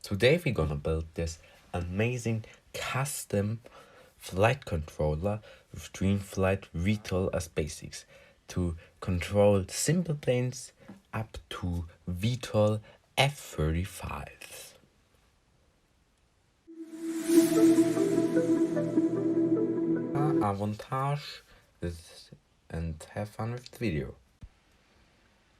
Today we're gonna build this amazing custom flight controller with Drehmflight VTOL as basics to control simple planes up to VTOL F-35s. Avantage is and have fun with the video.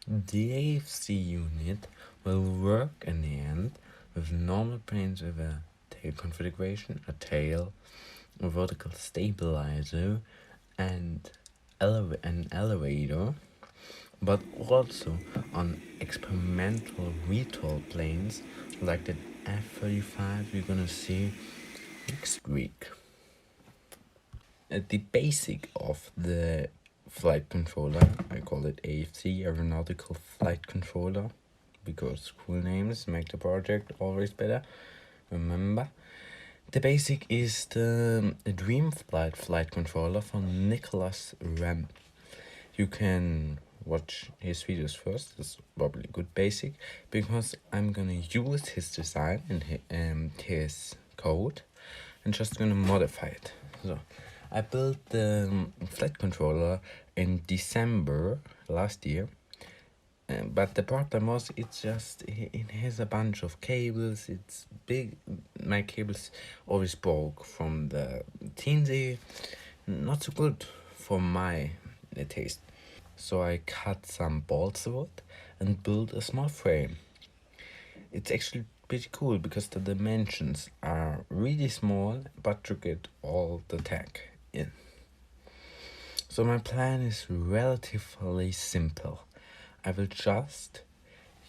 The AFC unit will work in the end with normal planes with a tail configuration, a tail, a vertical stabilizer, and an elevator, but also on experimental VTOL planes like the F-35 we're gonna see next week. The basic of the flight controller, I call it AFC, Aeronautical Flight Controller, because cool names make the project always better. Remember, the basic is the Drehmflight flight controller from Nicholas Rem. You can watch his videos first. It's probably a good basic because I'm gonna use his design and his code and just gonna modify it. So I built the flight controller in December last year, but the problem was it has a bunch of cables. It's big. My cables always broke from the teensy. Not so good for my taste. So I cut some balsa wood and built a small frame. It's actually pretty cool because the dimensions are really small, but you get all the tech in. So my plan is relatively simple. I will just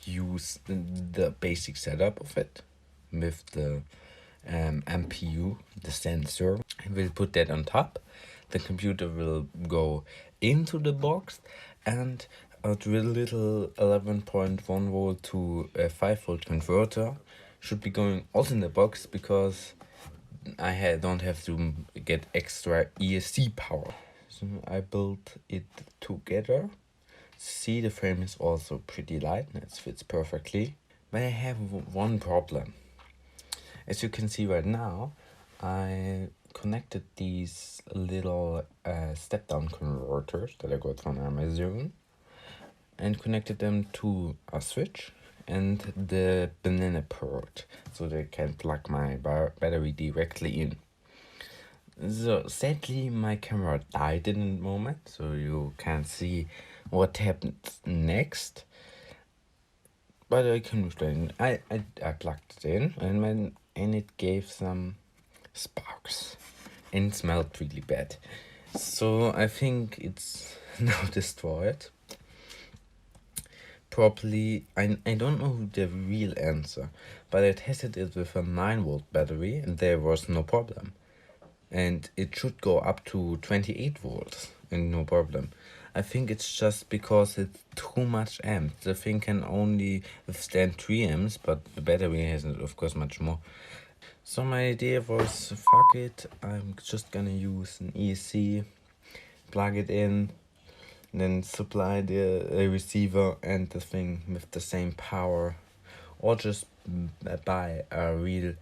use the basic setup of it with the MPU, the sensor. I will put that on top. The computer will go into the box, and a little 11.1 volt to a 5 volt converter should be going also in the box because I don't have to get extra ESC power. So I built it together. See, the frame is also pretty light and it fits perfectly. But I have one problem. As you can see right now, I connected these little step-down converters that I got from Amazon and connected them to a switch and the banana port so they can plug my battery directly in. So sadly my camera died in the moment, so you can't see what happens next. But I can explain. I plugged it in and it gave some sparks and smelled really bad. So I think it's now destroyed. Probably, I don't know the real answer, but I tested it with a 9 volt battery and there was no problem. And it should go up to 28 volts and no problem. I think it's just because it's too much amps. The thing can only withstand 3 amps, but the battery has, of course, much more. So my idea was, fuck it, I'm just gonna use an ESC, plug it in, then supply the receiver and the thing with the same power, or just buy a real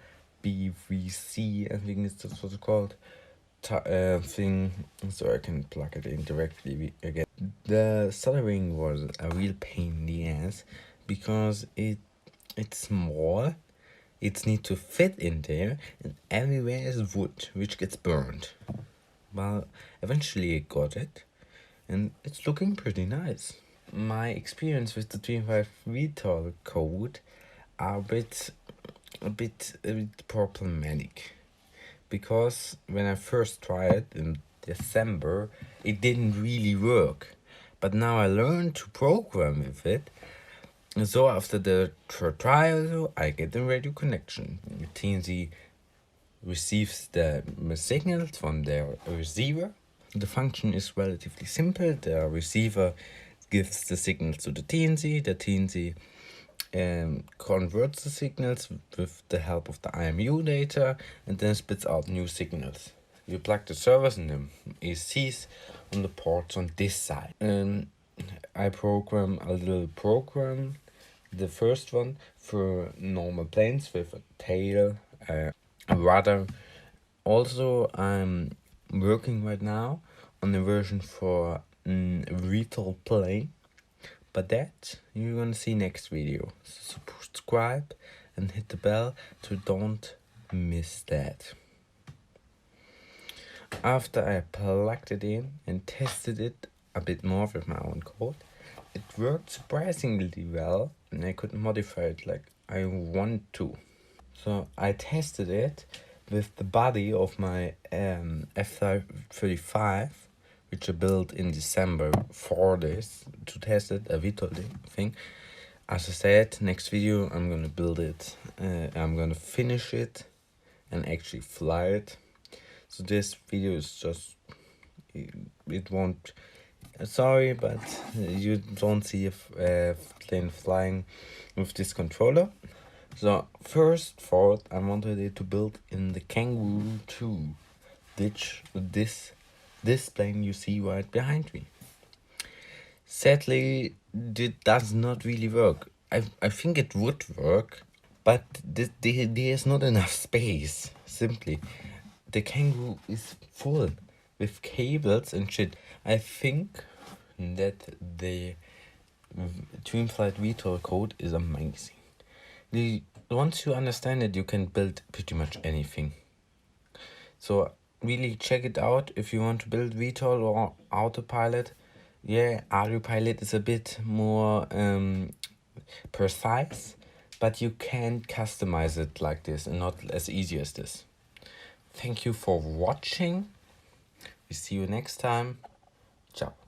BVC, I think that's what it's called, thing, so I can plug it in directly again. The soldering was a real pain in the ass because it's small, it needs to fit in there, and everywhere is wood which gets burned. Well, eventually I got it, and it's looking pretty nice. My experience with the Drehmflight VTOL code are a bit problematic, because when I first tried in December it didn't really work, but now I learned to program with it. So after the trial I get a radio connection. teensy receives the signals from their receiver. The function is relatively simple. The receiver gives the signals to the teensy converts the signals with the help of the IMU data and then spits out new signals. You plug the servers and the ESCs on the ports on this side. I program a little program The first one for normal planes with a tail, a rudder. Also, I'm working right now on a version for VTOL plane, but that you're gonna see next video. So subscribe and hit the bell to don't miss that. After I plugged it in and tested it a bit more with my own code, it worked surprisingly well, and I could modify it like I want to. So I tested it with the body of my F-35, which I built in December for this, to test it, a VTOL thing. As I said, next video I'm gonna build it, I'm gonna finish it and actually fly it. So this video is just, it won't, sorry, but you don't see a plane flying with this controller. So first thought, I wanted it to build in the Kangaroo 2, which this plane you see right behind me. Sadly, it does not really work. I think it would work, but there's not enough space, simply. The Kangaroo is full with cables and shit. I think that the Drehmflight VTOL code is amazing. Once you understand it, you can build pretty much anything. So really check it out if you want to build VTOL or autopilot. Yeah, autopilot is a bit more precise, but you can customize it like this and not as easy as this. Thank you for watching. We see you next time. Ciao.